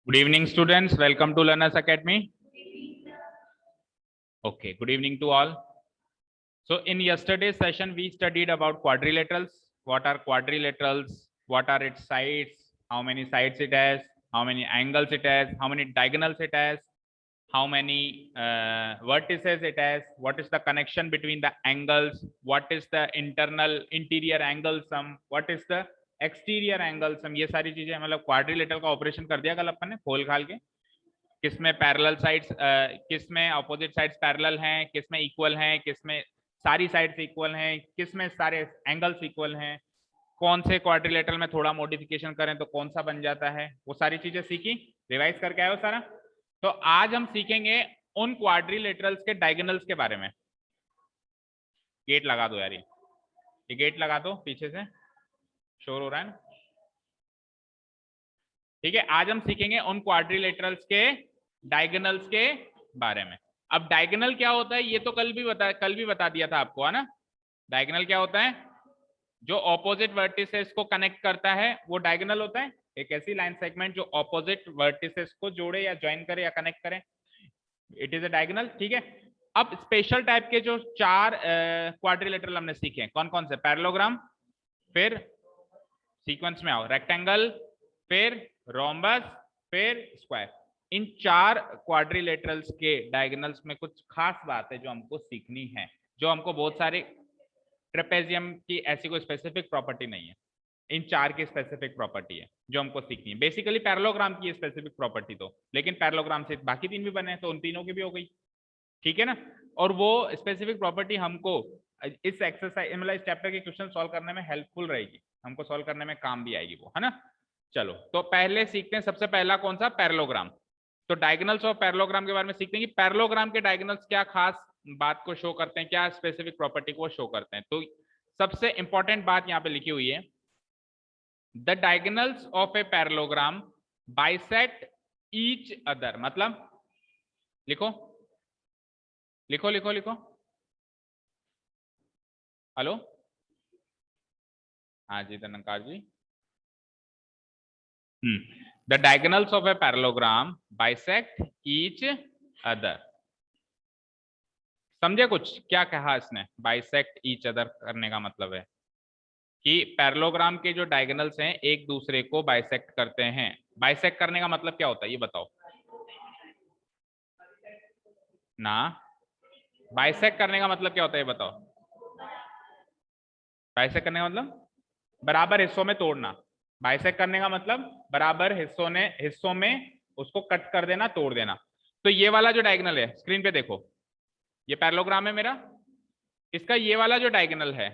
Good evening, students. Welcome to Learners Academy. Okay, good evening to all. So in yesterday's session, we studied about quadrilaterals. What are quadrilaterals? What are its sides? How many sides it has? How many angles it has? How many diagonals it has? How many vertices it has? What is the connection between the angles? What is the interior angle sum? What is the exterior angle sum? ये सारी चीजें मतलब quadrilateral का operation कर दिया कल अपन ने खोल खाल के। किसमें पैरेलल साइड्स, किसमें अपोजिट साइड्स पैरेलल हैं, किसमें इक्वल हैं, किसमें सारी साइड्स इक्वल हैं, किसमें सारे एंगल्स इक्वल हैं, कौन से क्वाड्रिलेटरल में थोड़ा मॉडिफिकेशन करें तो कौन सा बन जाता है, वो सारी चीजें सीखी, रिवाइज करके आए हो सारा। तो आज हम सीखेंगे उन क्वाड्रिलेटरल्स के डायगोनल्स के बारे में। गेट लगा दो यार, ये गेट लगा दो, पीछे से शोर हो रहा है ना। ठीक है, आज हम सीखेंगे उन क्वाड्रिलेटरल्स के डायगोनल्स के बारे में। अब डायगोनल क्या होता है ये तो कल भी बता दिया था आपको, है ना। डायगोनल क्या होता है? जो ऑपोजिट वर्टिसेस को कनेक्ट करता है वो डायगोनल होता है। एक ऐसी लाइन सेगमेंट जो ऑपोजिट वर्टिसेस को जोड़े या ज्वाइन करे या कनेक्ट करे, इट इज अ डायगोनल। ठीक है, अब स्पेशल टाइप के जो चार क्वाड्रिलेटरल हमने सीखे कौन कौन से? पैरेललोग्राम, फिर सीक्वेंस में आओ रेक्टेंगल, फिर रोम्बस, फिर स्क्वायर। इन चार क्वाड्रिलेटरल्स के डायगोनल्स में कुछ खास बात है जो हमको सीखनी है, जो हमको बहुत सारे ट्रेपेजियम की ऐसी कोई स्पेसिफिक प्रॉपर्टी नहीं है, इन चार की स्पेसिफिक प्रॉपर्टी है जो हमको सीखनी है। बेसिकली पैरेललोग्राम की स्पेसिफिक प्रॉपर्टी तो, लेकिन पैरेललोग्राम से बाकी तीन भी बने तो उन तीनों की भी हो गई, ठीक है ना। और वो स्पेसिफिक प्रॉपर्टी हमको इस एक्सरसाइज मतलब इस चैप्टर के क्वेश्चन सॉल्व करने में हेल्पफुल रहेगी, हमको सॉल्व करने में काम भी आएगी वो, है ना। चलो तो पहले सीखते हैं, सबसे पहला कौन सा? पैरेललोग्राम। तो डायगोनल्स ऑफ पैरेललोग्राम के बारे में सीखते हैं कि पैरेललोग्राम के डायगोनल्स क्या खास बात को शो करते हैं, क्या स्पेसिफिक प्रॉपर्टी को शो करते हैं। तो सबसे इंपॉर्टेंट बात यहाँ पे लिखी हुई है, the diagonals of a parallelogram bisect each other. मतलब लिखो लिखो लिखो लिखो, हेलो, हाँ जी धनकार जी। The diagonals of a parallelogram bisect each other. समझे कुछ क्या कहा इसने? बाइसेक्ट ईच अदर करने का मतलब है कि पैरेललोग्राम के जो डायगोनल्स हैं एक दूसरे को बाइसेक्ट करते हैं। बाइसेक्ट करने का मतलब क्या होता है ये बताओ ना। बाइसेक्ट करने का मतलब क्या होता है ये बताओ। बाइसेक्ट करने का मतलब बराबर हिस्सों में तोड़ना। बाइसेक्ट करने का मतलब बराबर हिस्सों में उसको कट कर देना, तोड़ देना। तो ये वाला जो डायगोनल है स्क्रीन पे देखो, ये पैरेललोग्राम है मेरा, इसका ये वाला जो डायगोनल है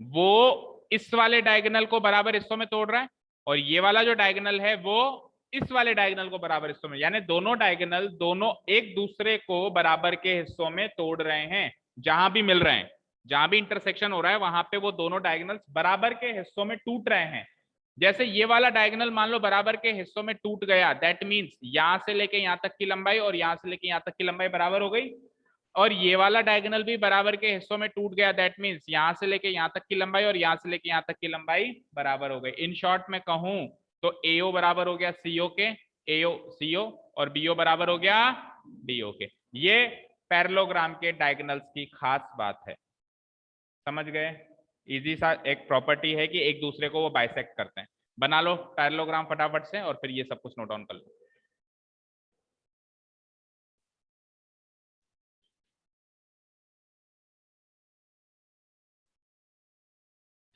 वो इस वाले डायगोनल को बराबर हिस्सों में तोड़ रहा है, और ये वाला जो डायगोनल है वो इस वाले डायगोनल को बराबर हिस्सों में, यानी दोनों डायगोनल दोनों एक दूसरे को बराबर के हिस्सों में तोड़ रहे हैं। जहां भी मिल रहे हैं, जहां भी इंटरसेक्शन हो रहा है वहां पे वो दोनों डायगोनल्स बराबर के हिस्सों में टूट रहे हैं। जैसे ये वाला डायगोनल मान लो बराबर के हिस्सों में टूट गया, दैट मीन्स यहां से लेके यहां तक की लंबाई और यहां से लेके यहां तक की लंबाई बराबर हो गई, और ये वाला डायगोनल भी बराबर के हिस्सों में टूट गया, दैट मीन्स यहां से लेके यहां तक की लंबाई और यहां से लेके यहां तक की लंबाई बराबर हो गई। इन शॉर्ट में कहूं तो एओ बराबर हो गया सीओ के, एओ सीओ, और बीओ बराबर हो गया बीओ के। ये पैरेललोग्राम के डायगोनल्स की खास बात है, समझ गए। इजी सा एक प्रॉपर्टी है कि एक दूसरे को वो बाइसेक्ट करते हैं। बना लो पैरेललोग्राम फटाफट से और फिर ये सब कुछ नोट डाउन कर लो।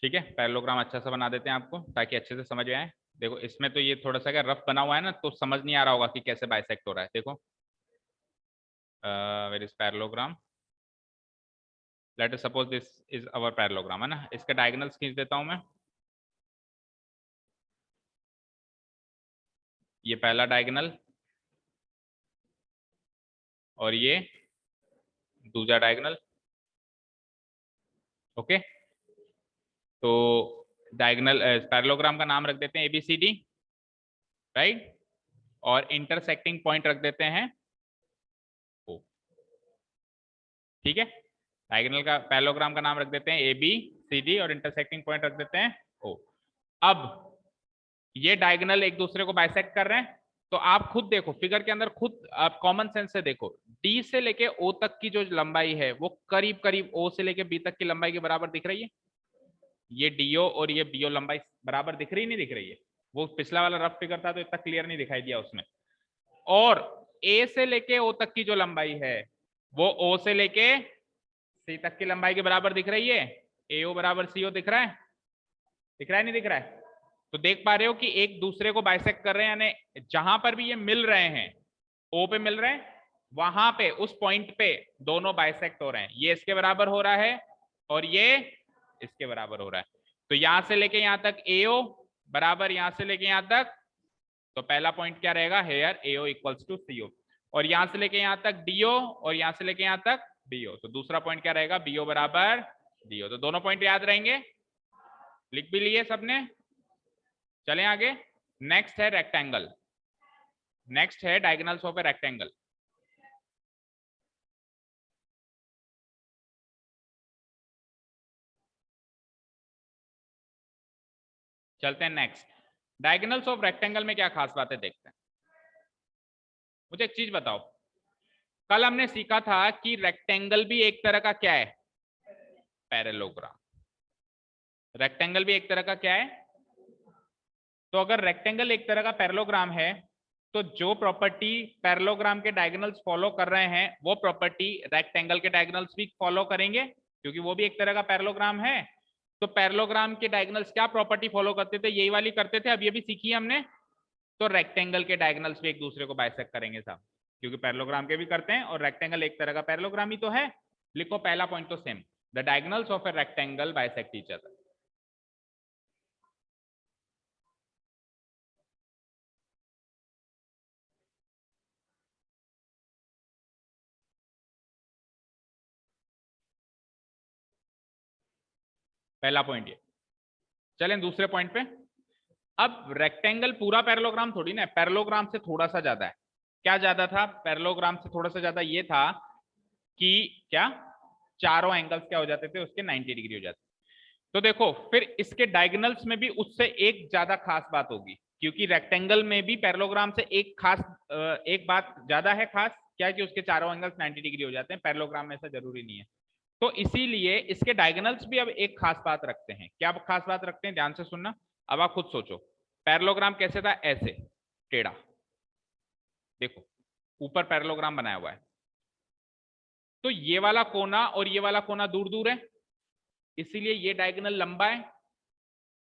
ठीक है, पैरेललोग्राम अच्छा सा बना देते हैं आपको ताकि अच्छे से समझ में आए। देखो इसमें तो ये थोड़ा सा अगर रफ बना हुआ है ना तो समझ नहीं आ रहा होगा कि कैसे बाइसेक्ट हो रहा है। देखो where is parallelogram, let us suppose this is our parallelogram, है ना। इसके डायगोनल्स खींच देता हूं मैं। ये पहला डायगोनल और ये दूसरा डायगोनल, ओके। तो डायगोनल पैरेललोग्राम का नाम रख देते हैं एबीसीडी, राइट, और इंटरसेक्टिंग पॉइंट रख देते हैं ओ। ठीक है, डायगोनल का पैरेललोग्राम का नाम रख देते हैं ए बी सी डी और इंटरसेक्टिंग पॉइंट रख देते हैं ओ। अब ये डायगोनल एक दूसरे को बाइसेक्ट कर रहे हैं, तो आप खुद देखो फिगर के अंदर, खुद आप कॉमन सेंस से देखो, डी से लेके ओ तक की जो लंबाई है वो करीब करीब ओ से लेके बी तक की लंबाई के बराबर दिख रही है। ये डीओ और ये बीओ लंबाई बराबर दिख रही नहीं दिख रही है? वो पिछला वाला रफ फिगर था तो इतना क्लियर नहीं दिखाई दिया उसमें। और ए से लेके ओ तक की जो लंबाई है वो ओ से लेके सी तक की लंबाई के बराबर दिख रही है। एओ बराबर सीओ दिख रहा है? दिख रहा है नहीं दिख रहा है? तो देख पा रहे हो कि एक दूसरे को बाइसेक्ट कर रहे हैं, यानी जहां पर भी ये मिल रहे हैं, ओ पे मिल रहे हैं, वहां पे उस पॉइंट पे दोनों बाइसेक्ट हो रहे हैं। ये इसके बराबर हो रहा है और ये इसके बराबर हो रहा है। तो यहां से लेके यहां तक एओ बराबर यहां से लेके यहां तक, तो पहला पॉइंट क्या रहेगा, here AO equals to CO. और यहां से लेके यहां तक डीओ और यहां से लेके यहां तक बीओ, तो दूसरा पॉइंट क्या रहेगा, बीओ बराबर डीओ। तो दोनों पॉइंट याद रहेंगे, लिख भी लिए सबने। चलें आगे। नेक्स्ट है रेक्टेंगल, नेक्स्ट है डायगोनल्स ऑफ ए रेक्टेंगल। चलते हैं नेक्स्ट। डायगोनल्स ऑफ रेक्टेंगल में क्या खास बातें देखते हैं। मुझे एक चीज बताओ, कल हमने सीखा था कि रेक्टेंगल भी एक तरह का क्या है, पैरेललोग्राम। रेक्टेंगल भी एक तरह का क्या है? तो अगर रेक्टेंगल एक तरह का पैरेललोग्राम है, तो जो प्रॉपर्टी पैरेललोग्राम के डायगोनल्स फॉलो कर रहे हैं वो प्रॉपर्टी रेक्टेंगल के डायगोनल्स भी फॉलो करेंगे, क्योंकि वो भी एक तरह का पैरेललोग्राम है। तो पैरेललोग्राम के डायगोनल्स क्या प्रॉपर्टी फॉलो करते थे, यही वाली करते थे, अब ये भी सीखी हमने। तो रेक्टेंगल के डायगोनल्स भी एक दूसरे को बाइसेक्ट करेंगे साहब, क्योंकि पैरेललोग्राम के भी करते हैं और रेक्टेंगल एक तरह का पैरेललोग्राम ही तो है। लिखो पहला पॉइंट तो same, the diagonals of a rectangle bisect each other. पहला पॉइंट ये। चलें दूसरे पॉइंट पे। अब रेक्टेंगल पूरा पैरेललोग्राम थोड़ी ना है, पैरेललोग्राम से थोड़ा सा ज्यादा है। क्या ज्यादा था पैरेललोग्राम से? थोड़ा सा ज्यादा ये था कि क्या चारों एंगल्स क्या हो जाते थे उसके 90 डिग्री हो जाते। तो देखो फिर इसके डायगोनल्स में भी उससे एक ज्यादा खास बात होगी, क्योंकि रेक्टेंगल में भी पैरेललोग्राम से एक खास एक बात ज्यादा है खास, क्या कि उसके चारों एंगल्स 90 डिग्री हो जाते हैं। पैरेललोग्राम में ऐसा जरूरी नहीं है। तो इसीलिए इसके डायगोनल्स भी अब एक खास बात रखते हैं। क्या खास बात रखते हैं, ध्यान से सुनना। अब आप खुद सोचो, पैरेललोग्राम कैसे था, ऐसे टेढ़ा, देखो ऊपर पैरेललोग्राम बनाया हुआ है, तो ये वाला कोना और ये वाला कोना दूर दूर है, इसीलिए ये डायगोनल लंबा है,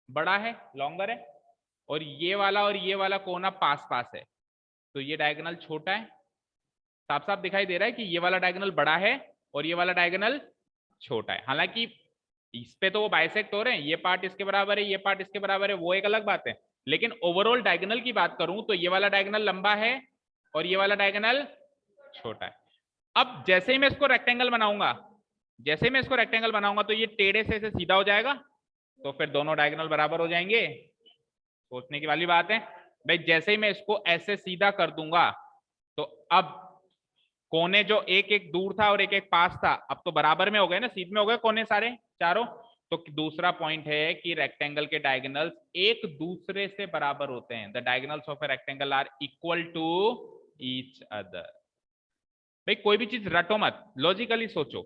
बड़ा है, लॉन्गर है। और ये वाला कोना पास पास है, तो ये डायगोनल छोटा है। साफ साफ दिखाई दे रहा है कि ये वाला डायगोनल बड़ा है और ये वाला डायगोनल छोटा है। हालांकि इस पे तो वो बाइसेक्ट हो रहे हैं, ये पार्ट इसके बराबर है, ये पार्ट इसके बराबर है, वो एक अलग बात है। लेकिन ओवरऑल डायगोनल की बात करूं तो ये वाला डायगोनल लंबा है और ये वाला डायगोनल छोटा है। अब जैसे ही मैं इसको रेक्टेंगल बनाऊंगा, जैसे ही मैं इसको रेक्टेंगल बनाऊंगा, तो ये टेढ़े से सीधा हो जाएगा, तो फिर दोनों डायगोनल बराबर हो जाएंगे। सोचने की वाली बात है भाई। जैसे ही मैं इसको ऐसे सीधा कर दूंगा, तो अब कोने जो एक एक दूर था और एक एक पास था, अब तो बराबर में हो गए ना, सीध में हो गए कोने सारे चारों। तो दूसरा पॉइंट है कि रेक्टेंगल के डायगोनल्स एक दूसरे से बराबर होते हैं। The diagonals of a rectangle are equal to each other. भाई कोई भी चीज रटो मत, लॉजिकली सोचो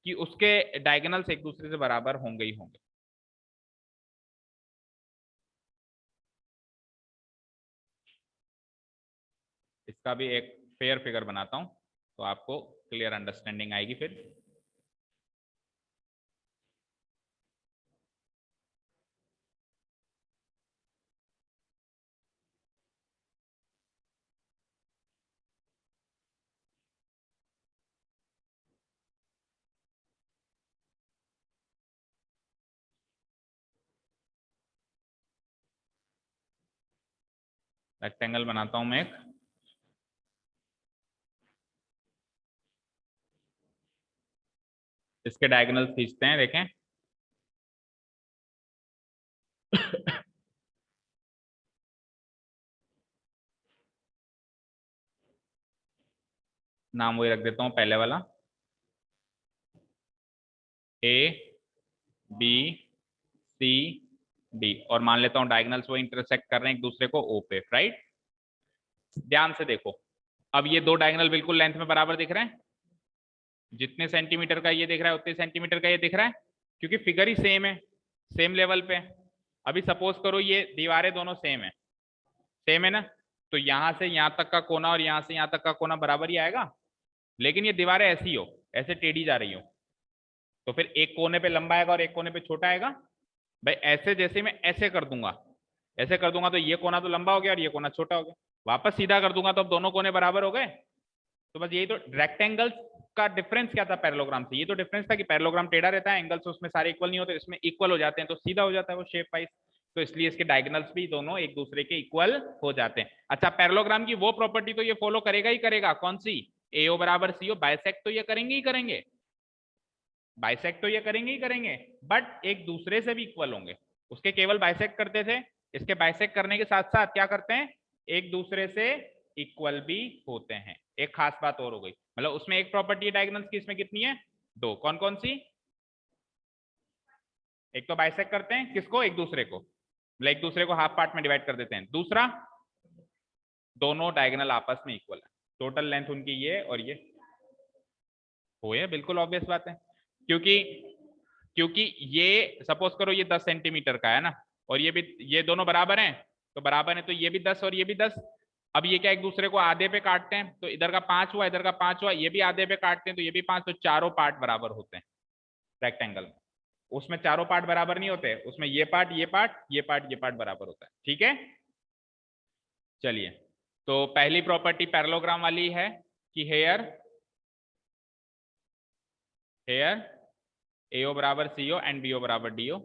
कि उसके डायगोनल्स एक दूसरे से बराबर होंगे ही होंगे। इसका भी एक फेयर फिगर बनाता हूं तो आपको क्लियर अंडरस्टैंडिंग आएगी फिर। रेक्टेंगल बनाता हूं मैं एक, इसके डायगोनल्स खींचते हैं, देखें। नाम वही रख देता हूं, पहले वाला ए बी सी डी, और मान लेता हूँ डायगोनल्स वो इंटरसेक्ट कर रहे हैं एक दूसरे को ओ पे, राइट। ध्यान से देखो, अब ये दो डायगोनल बिल्कुल लेंथ में बराबर दिख रहे हैं, जितने सेंटीमीटर का ये दिख रहा है उतने सेंटीमीटर का ये दिख रहा है, क्योंकि फिगर ही सेम है, सेम लेवल पे। अभी सपोज करो ये दीवारें दोनों सेम है ना, तो यहां से यहां तक का कोना और यहां से यहां तक का कोना बराबर ही आएगा। लेकिन ये दीवारें ऐसी हो, ऐसे टेढ़ी जा रही हो, तो फिर एक कोने पे लंबा आएगा और एक कोने पे छोटा आएगा। भाई ऐसे जैसे मैं ऐसे कर दूंगा, ऐसे कर दूंगा तो ये कोना तो लंबा हो गया और ये कोना छोटा हो गया। वापस सीधा कर दूंगा तो अब दोनों कोने बराबर हो गए। तो बस यही तो रेक्टेंगल्स का डिफरेंस क्या था पैरेललोग्राम से, ये तो डिफरेंस था कि पैरेललोग्राम टेढ़ा रहता है, एंगल्स उसमें सारे इक्वल नहीं होते, इसमें इक्वल हो जाते हैं, तो सीधा हो जाता है वो शेप वाइज। तो इसलिए इसके डायगोनल्स भी दोनों एक दूसरे के इक्वल हो जाते हैं। अच्छा, पैरेललोग्राम की वो प्रॉपर्टी तो ये फॉलो करेगा ही करेगा, कौन सी, एओ बराबर सीओ, बाइसेक्ट तो ये करेंगे ही करेंगे, बाइसेक्ट तो ये करेंगे ही करेंगे, बट एक दूसरे से भी इक्वल होंगे। उसके केवल बाइसेक्ट करते थे, इसके बाइसेक्ट करने के साथ साथ क्या करते हैं, एक दूसरे से इक्वल भी होते हैं। एक खास बात और हो गई, मतलब उसमें एक प्रॉपर्टी है डायगोनल्स की, इसमें कितनी है, दो। कौन कौन सी, एक तो बाइसेक्ट करते हैं किसको, एक दूसरे को, मतलब एक दूसरे को हाफ पार्ट में डिवाइड कर देते हैं। दूसरा, दोनों डायगोनल आपस में इक्वल है, टोटल लेंथ उनकी ये और ये हो, है बिल्कुल ऑब्वियस बात है। क्योंकि ये सपोज करो ये 10 सेंटीमीटर का है ना, और ये भी, ये दोनों बराबर हैं, तो बराबर है तो ये भी 10 और ये भी 10। अब ये क्या एक दूसरे को आधे पे काटते हैं, तो इधर का 5 हुआ, इधर का 5 हुआ, ये भी आधे पे काटते हैं तो ये भी 5, तो चारों पार्ट बराबर होते हैं रेक्टेंगल में। उसमें चारों पार्ट बराबर नहीं होते, उसमें ये पार्ट ये पार्ट ये पार्ट ये पार्ट बराबर होता है, ठीक है। चलिए, तो पहली प्रॉपर्टी पैरेललोग्राम वाली है कि हेयर एओ बराबर सीओ एंड बीओ बराबर do.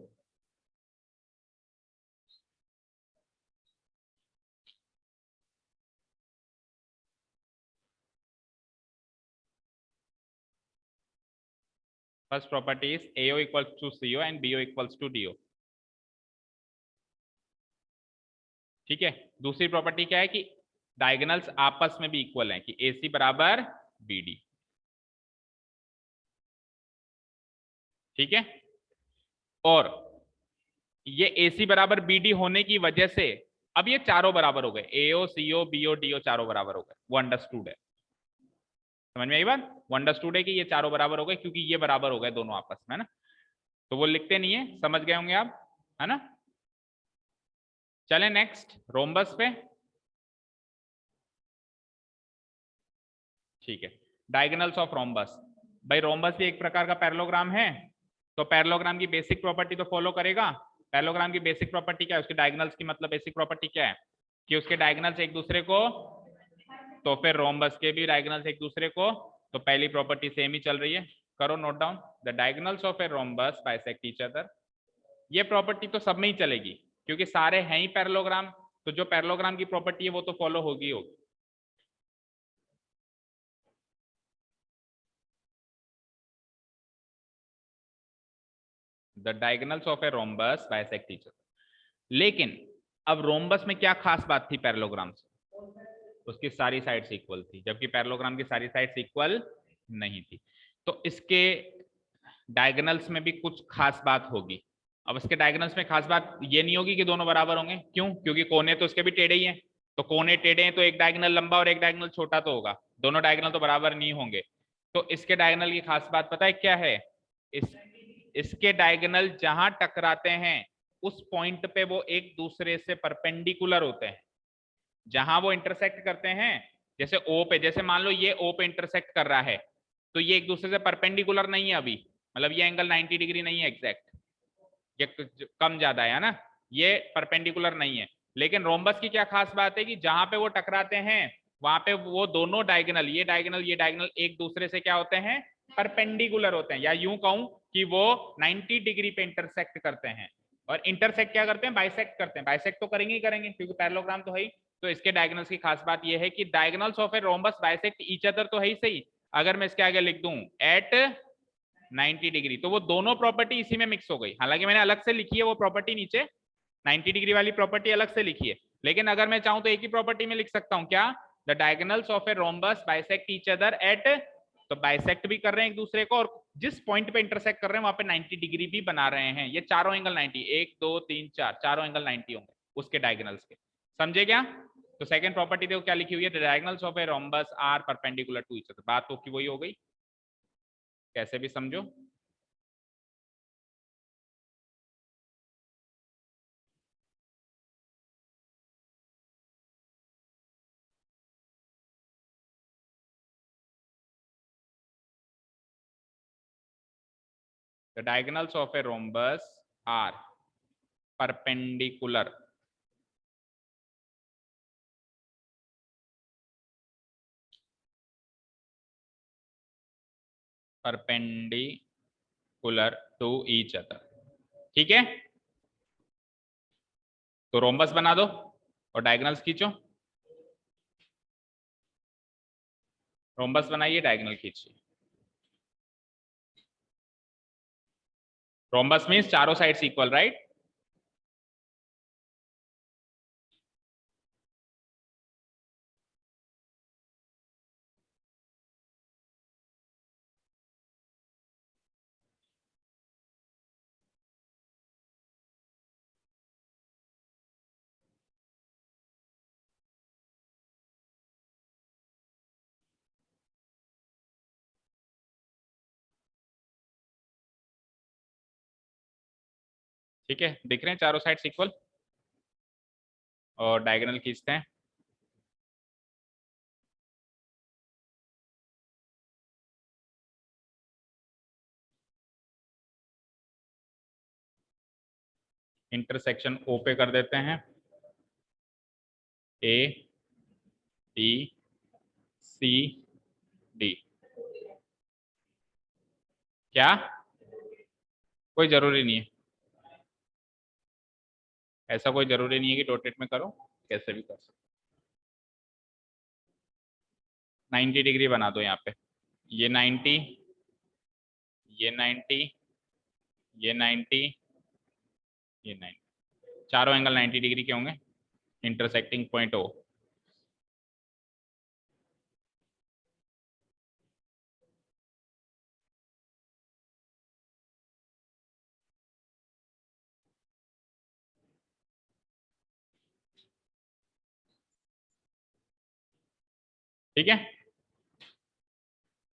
First property is AO equals to CO and BO equals to DO, ठीक है। दूसरी प्रॉपर्टी क्या है कि डायगोनल्स आपस में भी इक्वल हैं, कि AC बराबर BD, ठीक है। और ये AC बराबर BD होने की वजह से अब ये चारों बराबर हो गए, AO CO BO DO चारों बराबर हो गए, वो अंडरस्टूड है। समझ में आई बात, वो अंडरस्टूड है कि ये चारों बराबर हो गए क्योंकि ये बराबर हो गए दोनों आपस में, है ना। तो वो लिखते नहीं है, समझ गए होंगे आप, है ना। चले नेक्स्ट रोम्बस पे, ठीक है। डायगोनल्स ऑफ रोम्बस, भाई रोम्बस भी एक प्रकार का पैरेललोग्राम है, तो पैरेललोग्राम की बेसिक प्रॉपर्टी तो फॉलो करेगा। पैरेललोग्राम की बेसिक प्रॉपर्टी क्या है, उसके डायगोनल्स की मतलब बेसिक प्रॉपर्टी क्या है कि उसके डायगोनल्स एक दूसरे को, तो फिर रोम्बस के भी डायगोनल्स एक दूसरे को, तो पहली प्रॉपर्टी सेम ही चल रही है, करो note down, the diagonals of a rhombus bisect each other. ये प्रॉपर्टी तो सब में ही चलेगी क्योंकि सारे हैं ही पैरेललोग्राम, तो जो पैरेललोग्राम की प्रॉपर्टी है वो तो फॉलो होगी होगी। The diagonals of a rhombus bisect each other. लेकिन अब रोम्बस में क्या खास बात थी पैरेललोग्राम से, उसकी सारी साइड्स इक्वल थी, जबकि पैरेललोग्राम की सारी साइड्स इक्वल नहीं थी। तो इसके डायगोनल्स में भी कुछ खास बात होगी। अब इसके डायगोनल्स में खास बात ये नहीं होगी कि दोनों बराबर होंगे, क्यों, क्योंकि कोने तो उसके भी टेढ़े ही हैं, तो कोने टेढ़े हैं तो एक डायगोनल लंबा और एक डायगोनल छोटा तो होगा, दोनों डायगोनल तो बराबर नहीं होंगे। तो इसके डायगोनल की खास बात पता है क्या है, इसके डायगोनल जहां टकराते हैं उस पॉइंट पे वो एक दूसरे से परपेंडिकुलर होते हैं, जहां वो इंटरसेक्ट करते हैं, जैसे ओ पे, जैसे मान लो ये ओ पे इंटरसेक्ट कर रहा है, तो ये एक दूसरे से परपेंडिकुलर नहीं है अभी, मतलब ये एंगल 90 डिग्री नहीं है एग्जैक्ट, ये कम ज्यादा है ना, ये परपेंडिकुलर नहीं है। लेकिन रोम्बस की क्या खास बात है कि जहां पे वो टकराते हैं वहां पे वो दोनों डायगोनल, ये डायगोनल एक दूसरे से क्या होते हैं, परपेंडिकुलर होते हैं, या यूं कहूं कि वो 90 डिग्री पे इंटरसेक्ट करते हैं। और इंटरसेक्ट क्या करते हैं, बाइसेक्ट करते हैं, बाइसेक्ट तो करेंगे ही करेंगे क्योंकि पैरेललोग्राम तो है ही। तो इसके डायगोनल्स की खास बात यह है कि diagonals of a rhombus bisect each other तो है ही सही, अगर मैं इसके आगे लिख दूं एट 90 डिग्री, तो वो दोनों प्रॉपर्टी इसी में मिक्स हो गई। हालांकि मैंने अलग से लिखी है वो प्रॉपर्टी नीचे, 90 डिग्री वाली प्रॉपर्टी अलग से लिखी है, लेकिन अगर मैं चाहूं तो एक ही प्रॉपर्टी में लिख सकता हूं, क्या, the diagonals of a rhombus bisect each other at, तो बाइसेक्ट भी कर रहे हैं एक दूसरे को और जिस पॉइंट पे इंटरसेक्ट कर रहे हैं वहां पे 90 डिग्री भी बना रहे हैं। ये चारों एंगल 90, 1 2 3 4, चारों एंगल 90 होंगे उसके डायगोनल्स के। समझे क्या? तो सेकंड प्रॉपर्टी देखो क्या लिखी हुई है, the diagonals of a rhombus are perpendicular to each other. बात तो की वही हो गई, कैसे भी समझो। The diagonals of a rhombus are perpendicular to each other। ठीक है, तो रोम्बस बना दो और डायगोनल्स खींचो। रोम्बस बनाइए, डायगोनल खींचिए। रोम्बस मींस चारों साइड्स इक्वल, राइट? ठीक है, दिख रहे हैं चारों साइड्स इक्वल। और डायगोनल खींचते हैं। इंटरसेक्शन ओ पे कर देते हैं, ए बी सी डी। क्या? कोई जरूरी नहीं है, ऐसा कोई जरूरी नहीं है कि डॉटेड में करो, कैसे भी कर सकते। 90 डिग्री बना दो यहाँ पे, ये 90, ये 90, ये 90, ये 90, चारों एंगल 90 डिग्री के होंगे। Intersecting point O. ठीक है,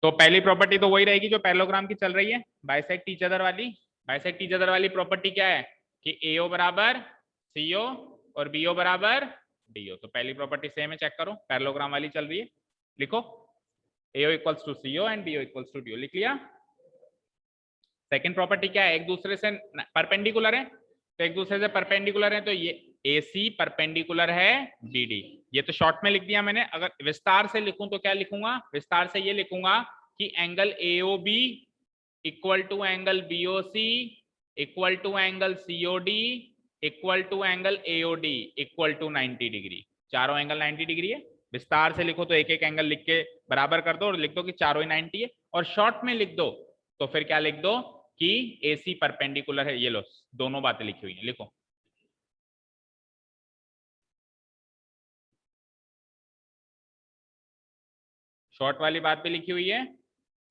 तो पहली प्रॉपर्टी तो वही रहेगी जो पैरेललोग्राम की चल रही है, बाइसेक्ट ईच अदर वाली। बाइसेक्ट ईच अदर वाली प्रॉपर्टी क्या है कि एओ बराबर सीओ और बीओ बराबर डीओ। तो पहली प्रॉपर्टी सेम है, चेक करो, पैरेललोग्राम वाली चल रही है। लिखो AO equals to CO and BO equals to DO, लिख लिया। सेकंड प्रॉपर्टी क्या है, एक दूसरे से परपेंडिकुलर है, तो एक दूसरे से परपेंडिकुलर है, तो ये AC परपेंडिकुलर है BD। ये तो शॉर्ट में लिख दिया मैंने। अगर विस्तार से लिखूं तो क्या लिखूंगा, विस्तार से ये लिखूंगा कि angle AOB equal to angle BOC equal to angle COD equal to angle AOD equal to 90 degree. चारों एंगल 90 डिग्री है। विस्तार से लिखो तो एक एक एंगल लिख के बराबर कर दो और लिख दो कि चारों ही 90 है। और शॉर्ट में लिख दो तो फिर क्या लिख दो कि AC परपेंडिकुलर है। ये लो, दोनों बातें लिखी हुई हैं, लिखो। शॉर्ट वाली बात भी लिखी हुई है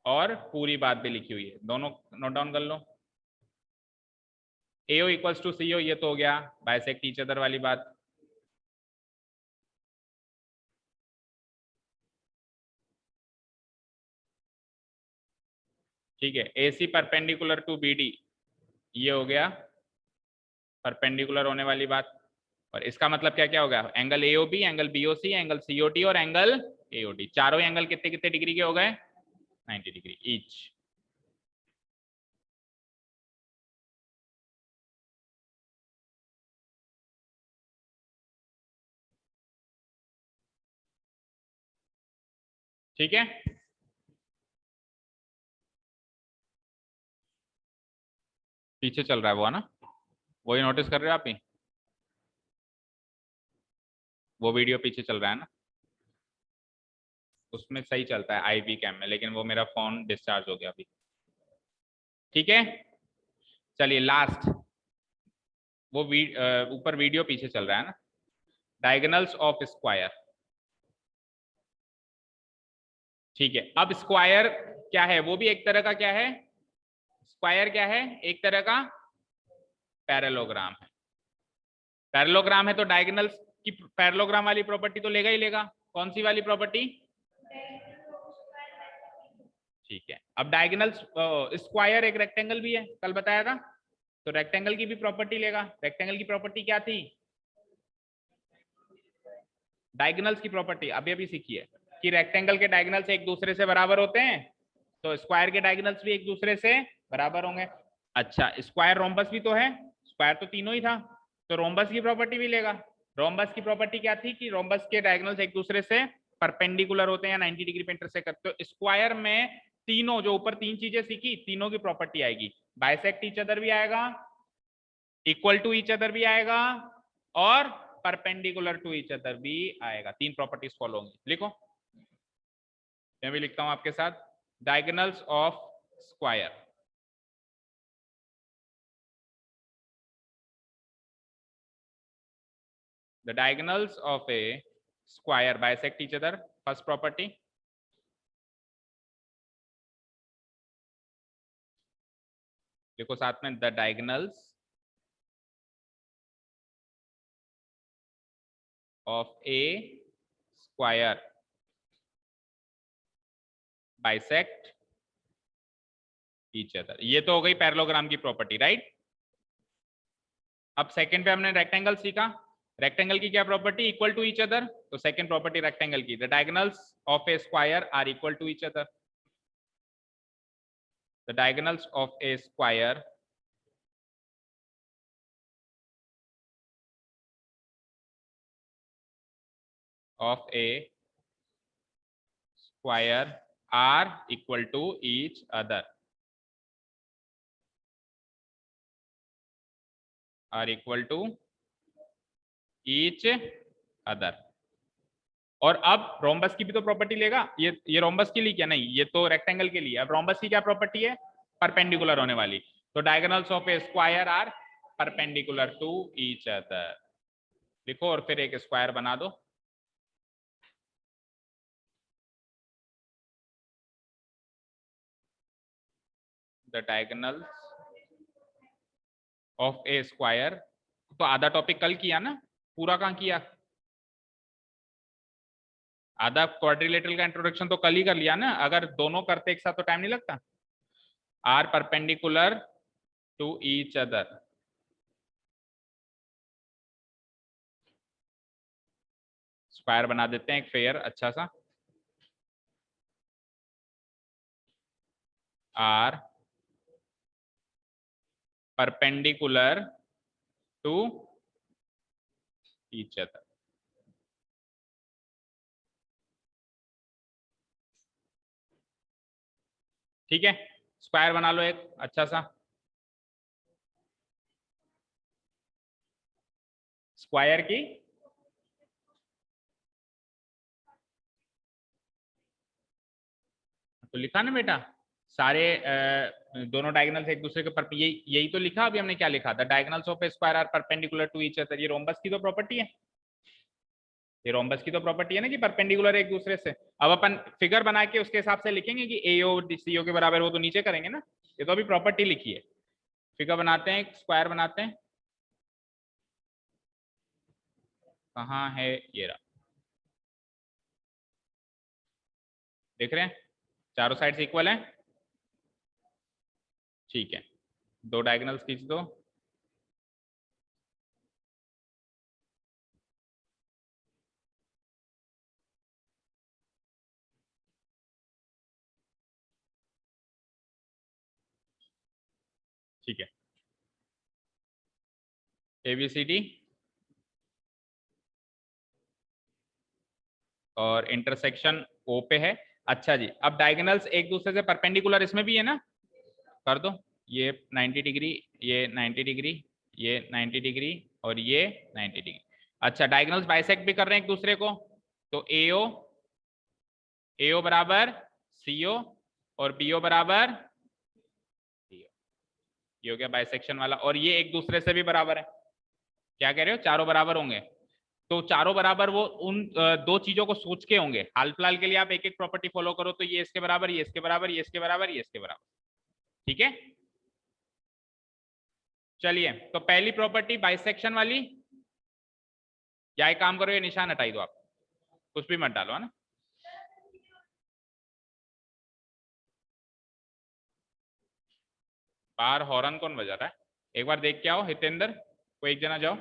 और पूरी बात भी लिखी हुई है, दोनों नोट डाउन कर लो। AO इक्वल्स टू CO, ये तो हो गया बाइसेक्ट ईच अदर वाली बात। ठीक है, AC परपेंडिकुलर टू BD, ये हो गया परपेंडिकुलर होने वाली बात। और इसका मतलब क्या क्या हो गया, angle AOB, angle BOC, angle COD और एंगल AOD, चारों एंगल कितने कितने डिग्री के हो गए, 90 डिग्री ईच। ठीक है, पीछे चल रहा है वो, है ना? वही नोटिस कर रहे हो आप ही, वो वीडियो पीछे चल रहा है ना, उसमें सही चलता है IV कैम में, लेकिन वो मेरा फोन डिस्चार्ज हो गया अभी। ठीक है, चलिए लास्ट, वो ऊपर वीडियो पीछे चल रहा है ना, डायगोनल्स ऑफ स्क्वायर। ठीक है, अब स्क्वायर क्या है, वो भी एक तरह का क्या है, स्क्वायर क्या है? एक तरह का पैरेललोग्राम है। पैरेललोग्राम है तो डायगोनल्स की पैरेललोग्राम वाली प्रॉपर्टी तो लेगा ही लेगा। कौन सी वाली प्रॉपर्टी? ठीक है। अब डायगोनल्स स्क्वायर एक रेक्टेंगल भी है, कल बताया था, तो रेक्टेंगल की भी प्रॉपर्टी लेगा। रेक्टेंगल की प्रॉपर्टी क्या थी? डायगोनल्स की प्रॉपर्टी अभी अभी सीखी है कि रेक्टेंगल के डायगोनल्स एक दूसरे से बराबर होते हैं, तो स्क्वायर के डायगोनल्स भी एक दूसरे से बराबर होंगे। अच्छा, स्क्वायर रोम्बस भी तो है, स्क्वायर तो तीनों ही था, तो रोम्बस की प्रॉपर्टी भी लेगा। रोम्बस की प्रॉपर्टी क्या थी कि रोम्बस के डायगोनल्स एक दूसरे से परपेंडिकुलर होते हैं या 90 डिग्री पे इंटरसेक्ट करते हैं। तो स्क्वायर में तीनों जो ऊपर तीन चीजें सीखी, तीनों की प्रॉपर्टी आएगी। बाइसेक्ट ईच अदर भी आएगा, इक्वल टू ईच अदर भी आएगा, और परपेंडिकुलर टू ईच अदर भी आएगा। तीन प्रॉपर्टीज फॉलो होंगी। लिखो, मैं भी लिखता हूं आपके साथ। Diagonals of square, the diagonals of a square bisect each other. First property, देखो साथ में, the diagonals of a square bisect each other। ये तो हो गई पैरेललोग्राम की प्रॉपर्टी, राइट। अब सेकंड पे हमने रेक्टेंगल सीखा। रेक्टेंगल की क्या property? Equal to each other. तो सेकंड प्रॉपर्टी रेक्टेंगल की, the diagonals of a square are equal to each other. The diagonals of a square of a square are equal to each other, are equal to each other। और अब rhombus की भी तो property लेगा। ये rhombus के लिए क्या? नहीं, ये तो रेक्टेंगल के लिए। अब रोम्बस की क्या प्रॉपर्टी है? परपेंडिकुलर होने वाली। तो diagonals of a square are perpendicular to each other. लिखो और फिर एक स्क्वायर बना दो। The diagonals of a square, तो आधा टॉपिक कल किया ना, पूरा कहाँ किया? आधा क्वाड्रिलेटरल का इंट्रोडक्शन तो कल ही कर लिया ना। अगर दोनों करते एक साथ तो टाइम नहीं लगता। Are perpendicular to each other, square बना देते हैं एक फेयर अच्छा सा। Are perpendicular to each other. ठीक है, स्क्वायर बना लो एक अच्छा सा। स्क्वायर की तो लिखा ना बेटा, सारे दोनों डायगोनल्स एक दूसरे के पर, यही तो लिखा। अभी हमने क्या लिखा था? Diagonals of a square are perpendicular to each other. ये रोम्बस की तो प्रॉपर्टी है, ये रोम्बस की तो प्रॉपर्टी है ना कि परपेंडिकुलर एक दूसरे से। अब अपन फिगर बना के उसके हिसाब से लिखेंगे कि एओ सीओ के बराबर, वो तो नीचे करेंगे ना। ये तो अभी प्रॉपर्टी लिखी है। फिगर बनाते हैं, स्क्वायर बनाते हैं। कहाँ है? ये रहा, देख रहे हैं? चारों साइड इक्वल है। ठीक है, दो डायगोनल्स खींच दो। ठीक है, ABCD और इंटरसेक्शन O पे है। अच्छा जी, अब डायगोनल्स एक दूसरे से परपेंडिकुलर इसमें भी है ना, कर दो। ये 90 डिग्री, ये 90 डिग्री, ये 90 डिग्री और ये 90 डिग्री। अच्छा, डायगोनल्स बाइसेक्ट भी कर रहे हैं एक दूसरे को, तो AO, AO बराबर CO और BO बराबर CO। ये हो गया बाइसेक्शन वाला। और ये एक दूसरे से भी बराबर है। क्या कह रहे हो? चारों बराबर होंगे। तो चारों बराबर वो उन दो चीजों को सोच के होंगे। हाल फिलहाल के लिए आप एक एक प्रॉपर्टी फॉलो करो, तो ये इसके बराबर, ये इसके बराबर, ये इसके बराबर, ये इसके बराबर। ठीक है, चलिए, तो पहली प्रॉपर्टी बाइसेक्शन वाली, या एक काम करो, ये निशान हटाई दो आप, कुछ भी मत डालो, है ना। बाहर हॉर्न कौन बजा रहा है, एक बार देख के आओ। हितेंद्र, कोई एक जना जाओ।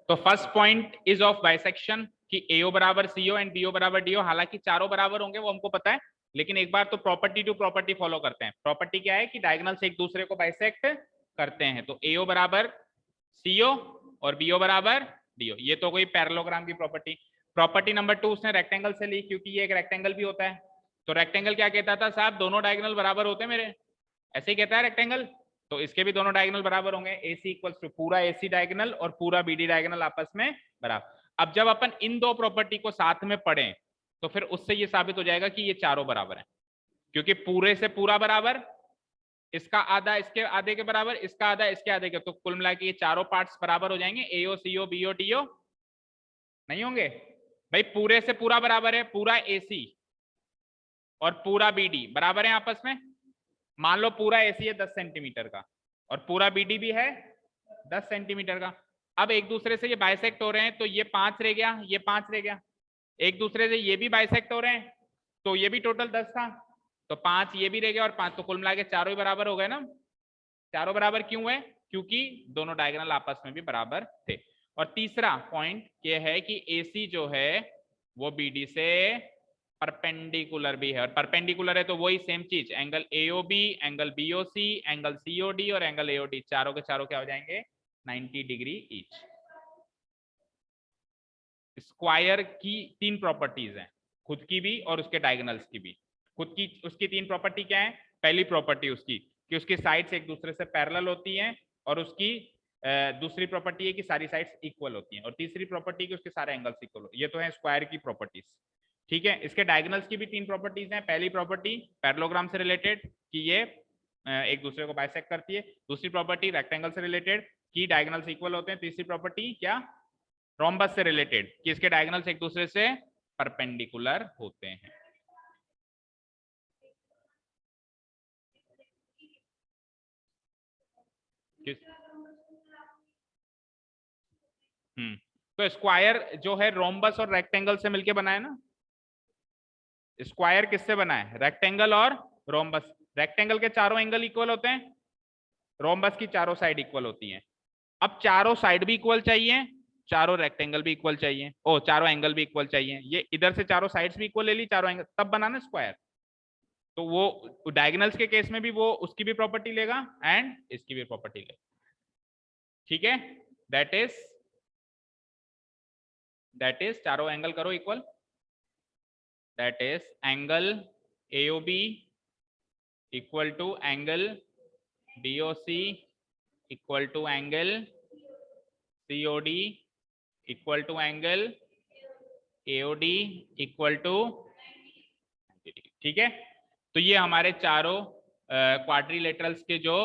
तो first point is of bisection कि एओ बराबर सीओ एंड बीओ बराबर डीओ। हालांकि चारों बराबर होंगे वो हमको पता है, लेकिन एक बार तो प्रॉपर्टी टू प्रॉपर्टी फॉलो करते हैं। प्रॉपर्टी क्या है कि डायगोनल से एक दूसरे को बाइसेक्ट करते हैं। तो एओ बराबर सीओ और बीओ बराबर डीओ, ये तो कोई पैरेललोग्राम की प्रॉपर्टी। प्रॉपर्टी नंबर 2 उसने रेक्टेंगल से ली, क्योंकि ये एक रेक्टेंगल भी होता है। तो रेक्टेंगल क्या कहता था साहब, दोनों डायगोनल बराबर होते हैं मेरे, ऐसे ही कहता है रेक्टेंगल। तो इसके भी दोनों डायगोनल बराबर होंगे, AC इक्वल्स टू पूरा AC डायगोनल और पूरा BD डायगोनल आपस में बराबर। अब जब अपन इन दो प्रॉपर्टी को साथ में पढ़ें तो फिर उससे ये साबित हो जाएगा कि ये चारों बराबर हैं, क्योंकि पूरे से पूरा बराबर, इसका आधा इसके आधे के बराबर, इसका आधा इसके आधे के, तो कुल मिला के ये चारों पार्ट्स बराबर हो जाएंगे। AO CO BO DO नहीं होंगे भाई, पूरे से पूरा बराबर है, पूरा AC और पूरा BD बराबर है आपस में। मान लो पूरा AC है 10 सेंटीमीटर का और पूरा BD भी है 10 सेंटीमीटर का। अब एक दूसरे से ये बाइसेक्ट हो रहे हैं, तो ये 5 रह गया, ये 5 रह गया। एक दूसरे से ये भी बाइसेक्ट हो रहे हैं, तो ये भी टोटल 10 था, तो 5 ये भी रह गया और 5, तो कुल मिला के चारों ही बराबर हो गए ना। चारों बराबर क्यों हुए, क्योंकि दोनों डायगोनल आपस में भी बराबर थे। और तीसरा पॉइंट ये है कि AC जो है वो BD से परपेंडिकुलर भी है, और परपेंडिकुलर है तो वही सेम चीज, angle AOB, angle BOC, angle COD और एंगल AOD, चारों के चारों क्या हो जाएंगे 90 डिग्री ईच। स्क्वायर की 3 प्रॉपर्टीज हैं, खुद की भी और उसके डायगोनल्स की भी। खुद की उसकी 3 प्रॉपर्टी क्या है, पहली प्रॉपर्टी उसकी कि उसकी साइड्स एक दूसरे से पैरेलल होती हैं, और उसकी दूसरी प्रॉपर्टी है कि सारी साइड्स इक्वल होती हैं, और तीसरी प्रॉपर्टी कि उसके सारे एंगल्स इक्वल होते हैं। ये तो है स्क्वायर की प्रॉपर्टीज। ठीक है, इसके डायगोनल्स की भी 3 प्रॉपर्टीज हैं। पहली प्रॉपर्टी पैरेललोग्राम से रिलेटेड कि ये एक दूसरे को बाइसेक्ट करती है। दूसरी प्रॉपर्टी रेक्टेंगल से रिलेटेड कि डायगोनल्स इक्वल होते हैं। तीसरी प्रॉपर्टी क्या, रोम्बस से रिलेटेड कि इसके डायगोनल्स एक दूसरे से परपेंडिकुलर होते हैं। किस तो स्क्वायर जो है रोम्बस और रेक्टेंगल से मिलके बना है ना। स्क्वायर किससे बना है, रेक्टेंगल और रोम्बस। रेक्टेंगल के चारों एंगल इक्वल होते हैं, रोम्बस की चारों साइड इक्वल होती हैं। अब चारों साइड भी इक्वल चाहिए, चारों रेक्टेंगल भी इक्वल चाहिए, ओ चारों एंगल भी इक्वल चाहिए। ये इधर से चारों साइड्स भी इक्वल ले ली, चारों एंगल, तब बना ना स्क्वायर। तो वो डायगोनल्स के केस में भी वो उसकी भी प्रॉपर्टी लेगा एंड इसकी भी प्रॉपर्टी लेगा। ठीक है, दैट इज चारों एंगल करो equal, that is angle AOB equal to angle DOC equal to angle COD equal to angle AOD equal to. ठीक है, तो ये हमारे चारों क्वाड्रिलेटरल्स के जो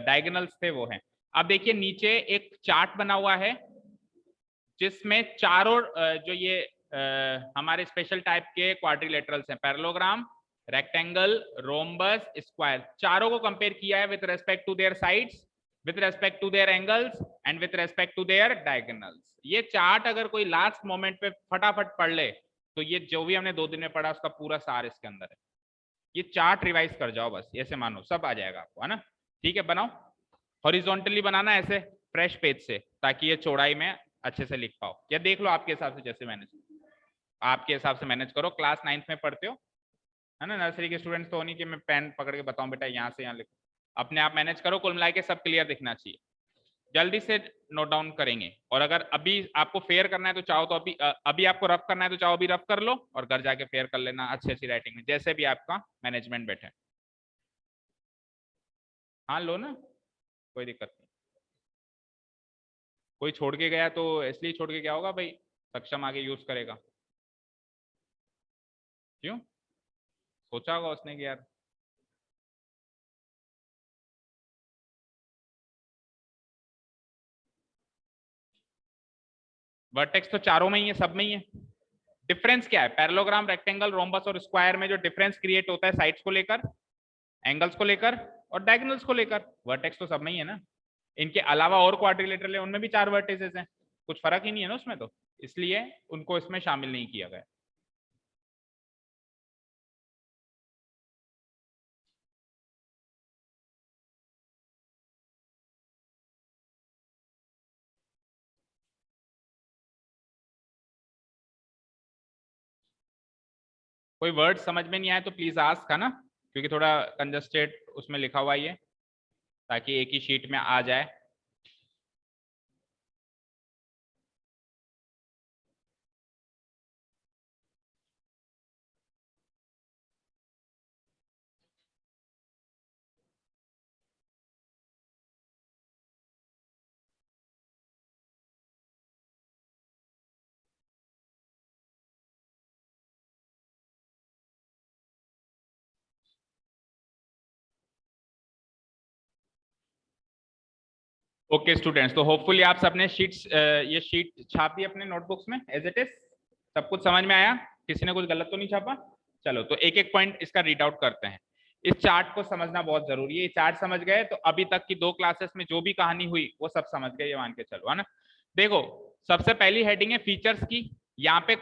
डायगोनल्स थे वो हैं। अब देखिए नीचे एक चार्ट बना हुआ है जिसमें चारों जो ये हमारे स्पेशल टाइप के क्वाड्रिलेटरल्स हैं, पैरेललोग्राम, रेक्टेंगल, रोम्बस, स्क्वायर, चारों को कंपेयर किया है with respect to their sides, with respect to their angles and with respect to their diagonals. ये चार्ट अगर कोई लास्ट मोमेंट पे फटाफट पढ़ ले तो ये जो भी हमने 2 दिन में पढ़ा उसका पूरा सार इसके अंदर है। ये चार्ट रिवाइज कर जाओ बस, ऐसे मानो सब आ जाएगा आपको, है ना। ठीक है, बनाओ, हॉरिजॉन्टली बनाना ऐसे फ्रेश पेज से, ताकि ये चौड़ाई में अच्छे से लिख पाओ। या देख लो आपके हिसाब से जैसे मैनेज, आपके हिसाब से मैनेज करो। क्लास 9th में पढ़ते हो, है ना, नर्सरी के स्टूडेंट्स तो नहीं कि मैं पेन पकड़ के बताऊं बेटा यहाँ से यहाँ लिखो, अपने आप मैनेज करो। कुल मिला के सब क्लियर दिखना चाहिए, जल्दी से नोट डाउन करेंगे। और अगर अभी आपको फेयर करना है तो चाहो तो अभी आपको रफ करना है तो चाहो अभी रफ कर लो, और घर जाके फेयर कर लेना अच्छी अच्छी राइटिंग में, जैसे भी आपका मैनेजमेंट बैठे। हाँ लो ना, कोई दिक्कत नहीं। कोई छोड़ के गया तो इसलिए छोड़ के गया होगा भाई, सक्षम आगे यूज करेगा, क्यों सोचा होगा उसने कि यार वर्टेक्स तो चारों में ही है, सब में ही है। डिफरेंस क्या है? पैरेललोग्राम, रेक्टेंगल, रोम्बस और स्क्वायर में जो डिफरेंस क्रिएट होता है साइड्स को लेकर, एंगल्स को लेकर और डायगोनल्स को लेकर, वर्टेक्स तो सब में ही है ना। इनके अलावा और क्वाड्रिलेटरल है, उनमें भी 4 वर्टिसेस हैं, कुछ फर्क ही नहीं है ना उसमें, तो इसलिए उनको इसमें शामिल नहीं किया गया। कोई वर्ड समझ में नहीं आया तो प्लीज आस्क, है ना, क्योंकि थोड़ा कंजस्टेड उसमें लिखा हुआ है, ताकि एक ही शीट में आ जाए। ओके स्टूडेंट्स, तो होपफुली आप सबने शीट्स, ये शीट छाप दी अपने नोटबुक्स में एज इट इज। सब कुछ समझ में आया? किसी ने कुछ गलत तो नहीं छापा? चलो, तो एक एक पॉइंट इसका रीड आउट करते हैं। इस चार्ट को समझना बहुत जरूरी है। ये चार्ट समझ गए तो अभी तक की 2 क्लासेस में जो भी कहानी हुई वो सब समझ गए, ये मान के चलो, है ना। देखो, सबसे पहली हेडिंग है फीचर्स की। यहाँ पे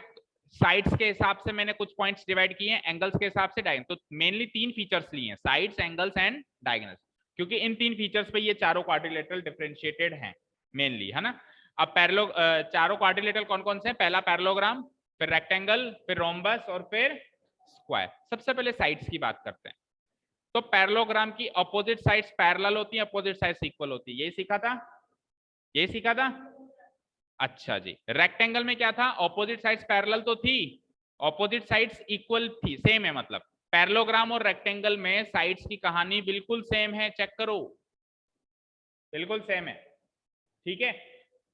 साइड्स के हिसाब से मैंने कुछ पॉइंट्स डिवाइड किए हैं, एंगल्स के हिसाब से डायगोनल। तो मेनली 3 फीचर्स लिए हैं, साइड्स, एंगल्स एंड डायगोनल्स, क्योंकि इन 3 फीचर्स पे ये चारों क्वाड्रिलेटरल डिफरेंशिएटेड हैं मेनली, है ना। अब पैरेलल चारों क्वाड्रिलेटरल कौन कौन से हैं? पहला पैरेललोग्राम, फिर रेक्टेंगल, फिर रोम्बस और फिर स्क्वायर। सबसे पहले साइड्स की बात करते हैं। तो पैरेललोग्राम की अपोजिट साइड्स पैरेलल होती हैं, अपोजिट साइड्स इक्वल होती है। यही सीखा था, यही सीखा था। अच्छा जी, रेक्टेंगल में क्या था? ऑपोजिट साइड्स पैरेलल तो थी, ऑपोजिट साइड्स इक्वल थी, सेम है मतलब। पैरेललोग्राम और रेक्टेंगल में साइड्स की कहानी बिल्कुल सेम है, चेक करो, बिल्कुल सेम है, ठीक है।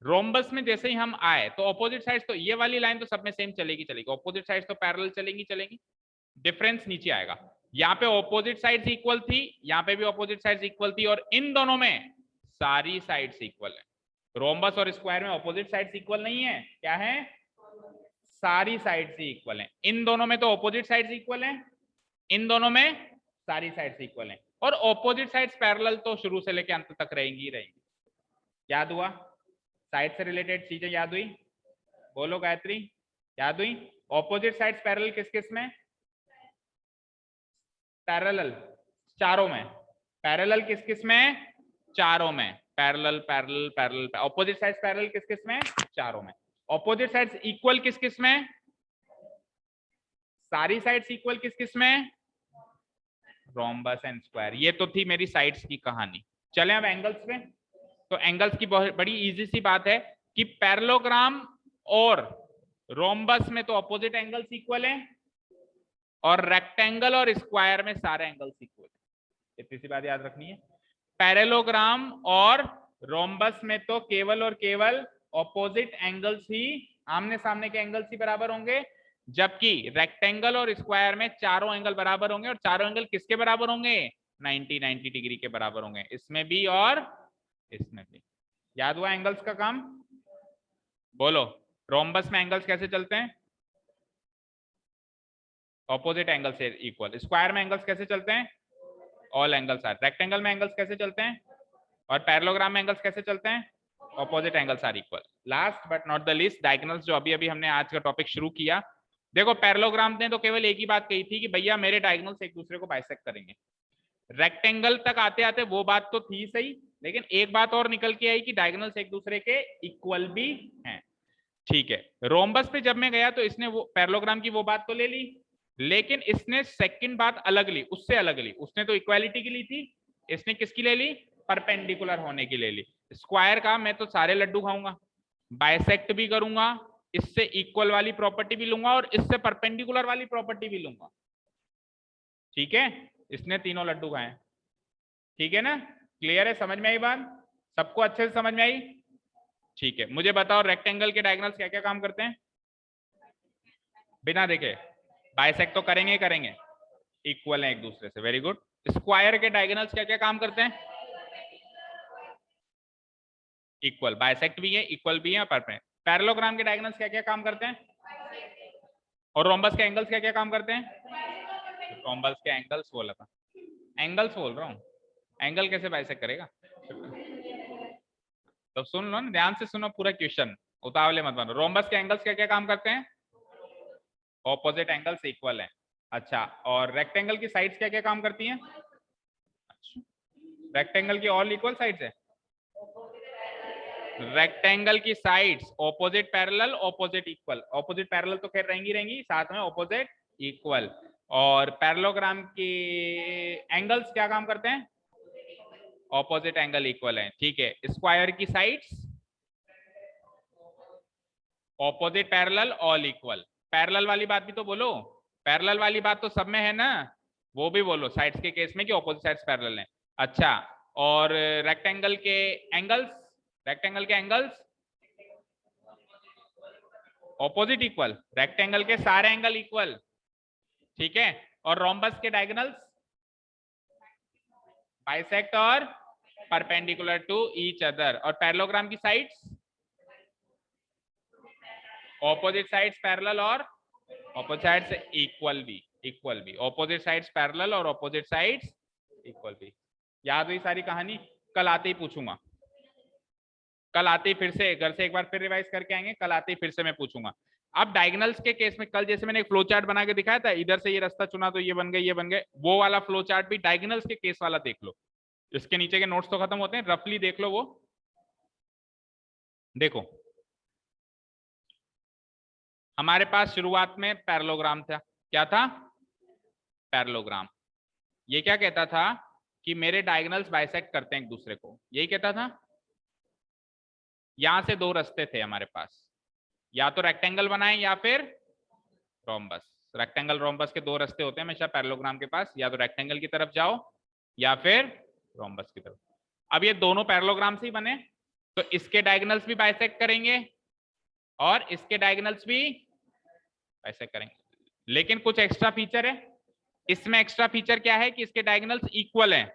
रोम्बस में जैसे ही हम आए तो ऑपोजिट साइड्स, तो ये वाली लाइन तो सब में सेम चलेगी चलेगी, ऑपोजिट साइड्स तो पैरेलल चलेंगी चलेंगी। डिफरेंस नीचे आएगा। यहाँ पे ऑपोजिट साइड्स इक्वल थी, यहाँ पे भी ऑपोजिट साइड्स इक्वल थी, और इन दोनों में सारी साइड्स इक्वल है। रोम्बस और स्क्वायर में ऑपोजिट साइड्स इक्वल नहीं है, क्या है? सारी साइड्स ही इक्वल हैं। इन दोनों में तो ऑपोजिट साइड्स इक्वल हैं, इन दोनों में सारी साइड्स इक्वल हैं, और ऑपोजिट साइड्स पैरेलल तो शुरू से लेकर अंत तक रहेंगी ही रहेंगी। याद हुआ? साइड से रिलेटेड चीजें याद हुई? बोलो गायत्री, याद हुई? ऑपोजिट साइड्स पैरेलल किस किस में? पैरेलल चारों में। पैरेलल किस किस में? चारों में। Parallel parallel parallel. Opposite sides parallel किस किस में? चारों में। ऑपोजिट साइड्स इक्वल किस किस में? सारी साइड्स इक्वल किस किस में? Rhombus and square. ये तो थी मेरी साइड्स की कहानी। चलें अब एंगल्स पे। तो एंगल्स की बहुत बड़ी इजी सी बात है कि पैरेललोग्राम और रोम्बस में तो ऑपोजिट एंगल्स इक्वल हैं, और रेक्टेंगल और स्क्वायर में सारे एंगल्स इक्वल है। इतनी सी बात याद रखनी है। पैरेललोग्राम और रोम्बस में तो केवल और केवल ऑपोजिट एंगल्स ही, आमने सामने के एंगल्स ही बराबर होंगे, जबकि रेक्टेंगल और स्क्वायर में चारों एंगल बराबर होंगे, और चारों एंगल किसके बराबर होंगे? 90 डिग्री के बराबर होंगे, इसमें भी और इसमें भी। याद हुआ एंगल्स का काम? बोलो, रोम्बस में एंगल्स कैसे चलते हैं? ऑपोजिट एंगल से इक्वल। स्क्वायर में एंगल्स कैसे चलते हैं? All angles are. रेक्टेंगल में एंगल्स कैसे चलते हैं? और पैरेललोग्राम में एंगल्स कैसे चलते हैं? Opposite angles are equal. Last but not the least, diagonals, जो अभी अभी हमने आज का टॉपिक शुरू किया। देखो, पैरेललोग्राम ने तो केवल एक ही बात कही थी कि भैया मेरे डायगोनल्स एक दूसरे को बाइसेक्ट करेंगे। रेक्टेंगल तक आते आते वो बात तो थी सही, लेकिन एक बात और निकल के आई कि डायगोनल्स एक दूसरे के इक्वल भी हैं, ठीक है। रोम्बस पे जब मैं गया तो इसने वो पैरेललोग्राम की वो बात तो ले ली, लेकिन इसने सेकंड बात अलग ली, उससे अलग ली। उसने तो इक्वालिटी की ली थी, इसने किसकी ले ली? परपेंडिकुलर होने की ले ली। स्क्वायर का मैं तो सारे लड्डू खाऊंगा, बाइसेक्ट भी करूंगा, इससे इक्वल वाली प्रॉपर्टी भी लूंगा और इससे परपेंडिकुलर वाली प्रॉपर्टी भी लूंगा, ठीक है। इसने तीनों लड्डू खाए, ठीक है ना। क्लियर है? समझ में आई बात? सबको अच्छे से समझ में आई? ठीक है। मुझे बताओ, रेक्टेंगल के डायगोनल्स क्या क्या काम करते हैं बिना देखे? बाइसेक्ट तो करेंगे ही करेंगे, इक्वल है एक दूसरे से, वेरी गुड। स्क्वायर के डायगोनल्स क्या क्या काम करते हैं? इक्वल, बाइसेक्ट भी है, इक्वल भी है, और परपेंडिकुलर। पैरेललोग्राम के डायगोनल्स क्या क्या काम करते हैं, और रोम्बस के एंगल्स क्या क्या काम करते हैं? रोम्बस के एंगल्स बोला था, एंगल्स बोल रहा हूँ, एंगल कैसे बाइसेक्ट करेगा? तो सुन लो ना, ध्यान से सुनो पूरा क्वेश्चन, उतावले मत बनो। रोम्बस के एंगल्स क्या क्या काम करते हैं? ऑपोजिट एंगल्स इक्वल है। अच्छा, और रेक्टेंगल की साइड्स क्या क्या काम करती हैं? अच्छा, रेक्टेंगल की ऑल इक्वल साइड्स है? रेक्टेंगल की sides opposite parallel opposite equal, opposite parallel तो खैर रहेंगी, साथ में ऑपोजिट इक्वल। और पैरेललोग्राम की एंगल्स क्या काम करते हैं? ऑपोजिट एंगल इक्वल है, ठीक है। स्क्वायर की sides opposite parallel all equal. Parallel वाली बात भी तो बोलो, पैरेलल वाली बात तो सब में है ना, वो भी बोलो साइड्स के केस में कि ऑपोजिट साइड्स पैरेलल हैं। अच्छा, और रेक्टेंगल के एंगल्स, रेक्टेंगल के एंगल्स ऑपोजिट इक्वल, रेक्टेंगल के सारे एंगल इक्वल, ठीक है। और रोम्बस के डायगोनल्स बाइसेक्ट और परपेंडिकुलर टू ईच अदर। और पैरेललोग्राम की साइड्स ऑपोजिट साइड्स पैरेलल और ऑपोजिट साइड्स इक्वल भी, इक्वल भी, ऑपोजिट साइड्स पैरेलल और ऑपोजिट साइड्स इक्वल भी। याद हुई सारी कहानी? कल आते ही पूछूंगा, कल आते ही फिर से घर से एक बार फिर रिवाइज करके आएंगे, कल आते ही फिर से मैं पूछूंगा। अब डायगोनल्स के केस में कल जैसे मैंने एक फ्लो चार्ट बना के दिखाया था, इधर से ये रास्ता चुना तो ये बन गए, ये बन गए, वो वाला फ्लो चार्ट भी डायगोनल्स के केस वाला देख लो। इसके नीचे के नोट्स तो खत्म होते हैं, रफली देख लो वो। देखो हमारे पास शुरुआत में पैरेललोग्राम था, क्या था? पैरेललोग्राम। ये क्या कहता था कि मेरे डायगोनल्स बाइसेक्ट करते हैं एक दूसरे को, यही कहता था। यहां से दो रास्ते थे हमारे पास, या तो रेक्टेंगल बनाए या फिर रोम्बस। रेक्टेंगल रोम्बस के दो रास्ते होते हैं हमेशा पैरेललोग्राम के पास, या तो रेक्टेंगल की तरफ जाओ या फिर रोम्बस की तरफ। अब ये दोनों पैरेललोग्राम से ही बने, तो इसके डायगोनल्स भी बाइसेक्ट करेंगे और इसके डायगोनल्स भी बाइसेक्ट करेंगे, लेकिन कुछ एक्स्ट्रा फीचर है इसमें। एक्स्ट्रा फीचर क्या है कि इसके डायगोनल्स इक्वल हैं,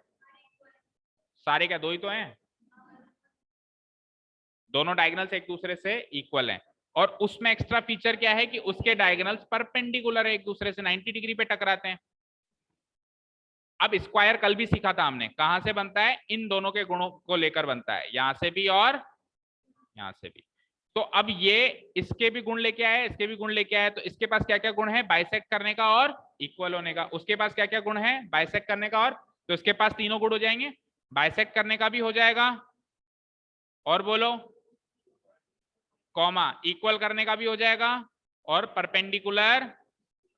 सारे क्या दो ही तो हैं, दोनों डायगोनल्स एक दूसरे से इक्वल हैं। और उसमें एक्स्ट्रा फीचर क्या है कि उसके डायगोनल्स परपेंडिकुलर है, एक दूसरे से 90 डिग्री पे टकराते हैं। अब स्क्वायर कल भी सीखा था हमने, कहां से बनता है? इन दोनों के गुणों को लेकर बनता है, यहां से भी और यहां से भी। तो अब ये इसके भी गुण लेके आया, इसके भी गुण लेके आया, तो इसके पास क्या क्या गुण है? बाइसेक्ट करने का और इक्वल होने का। उसके पास क्या क्या गुण है? बाइसेक्ट करने का और, तो इसके पास तीनों गुण हो जाएंगे, बाइसेक्ट करने का भी हो जाएगा, और बोलो कॉमा इक्वल करने का भी हो जाएगा, और परपेंडिकुलर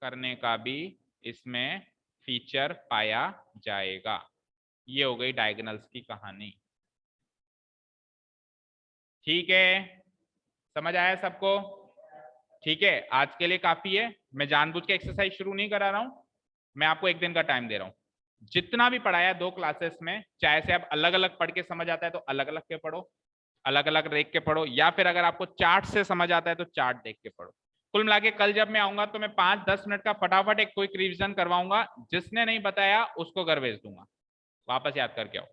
करने का भी इसमें फीचर पाया जाएगा। ये हो गई डायगोनल्स की कहानी, ठीक है? समझ आया सबको? ठीक है, आज के लिए काफी है। मैं जानबूझ के एक्सरसाइज शुरू नहीं करा रहा हूं, मैं आपको एक दिन का टाइम दे रहा हूं। जितना भी पढ़ाया दो क्लासेस में, चाहे से आप अलग अलग पढ़ के समझ आता है तो अलग अलग के पढ़ो, अलग अलग देख के पढ़ो, या फिर अगर आपको चार्ट से समझ आता है तो चार्ट देख के पढ़ो। कुल मिला के कल जब मैं आऊंगा तो मैं 5-10 मिनट का फटाफट एक क्विक रिवीजन करवाऊंगा, जिसने नहीं बताया उसको घर भेज दूंगा, वापस याद करके आओ,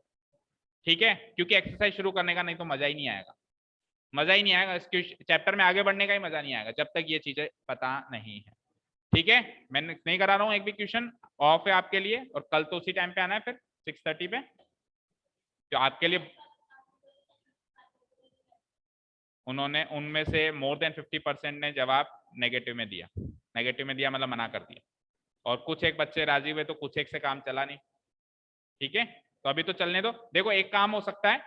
ठीक है? क्योंकि एक्सरसाइज शुरू करने का नहीं तो मजा ही नहीं आएगा, मजा ही नहीं आएगा, इस चैप्टर में आगे बढ़ने का ही मजा नहीं आएगा जब तक ये चीजें पता नहीं है, ठीक है? मैं नहीं करा रहा हूँ, एक भी क्वेश्चन ऑफ है आपके लिए, और कल तो उसी टाइम पे आना है फिर 6:30 पे, तो आपके लिए उन्होंने उनमें से मोर देन 50% ने जवाब नेगेटिव में दिया, नेगेटिव में दिया मतलब मना कर दिया, और कुछ एक बच्चे राजी हुए, तो कुछ एक से काम चला नहीं, ठीक है? तो अभी तो चलने दो। देखो एक काम हो सकता है,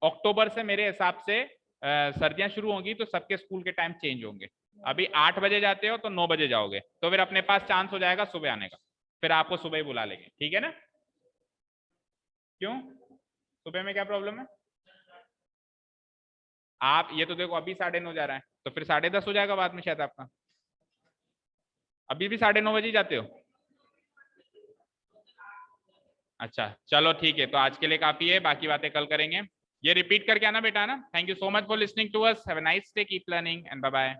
अक्टूबर से मेरे हिसाब से सर्दियां शुरू होंगी तो सबके स्कूल के टाइम चेंज होंगे। अभी 8 बजे जाते हो तो 9 बजे जाओगे, तो फिर अपने पास चांस हो जाएगा सुबह आने का, फिर आपको सुबह ही बुला लेंगे, ठीक है ना? क्यों सुबह में क्या प्रॉब्लम है? आप ये तो देखो अभी 9:30 जा रहा है, तो फिर 10:30 हो जाएगा बाद में शायद आपका। अभी भी 9:30 बजे जाते हो? अच्छा चलो ठीक है, तो आज के लिए काफी है, बाकी बातें कल करेंगे। ये रिपीट करके आना बेटा ना। Thank you so much for listening to us, have a nice day, keep learning and bye bye.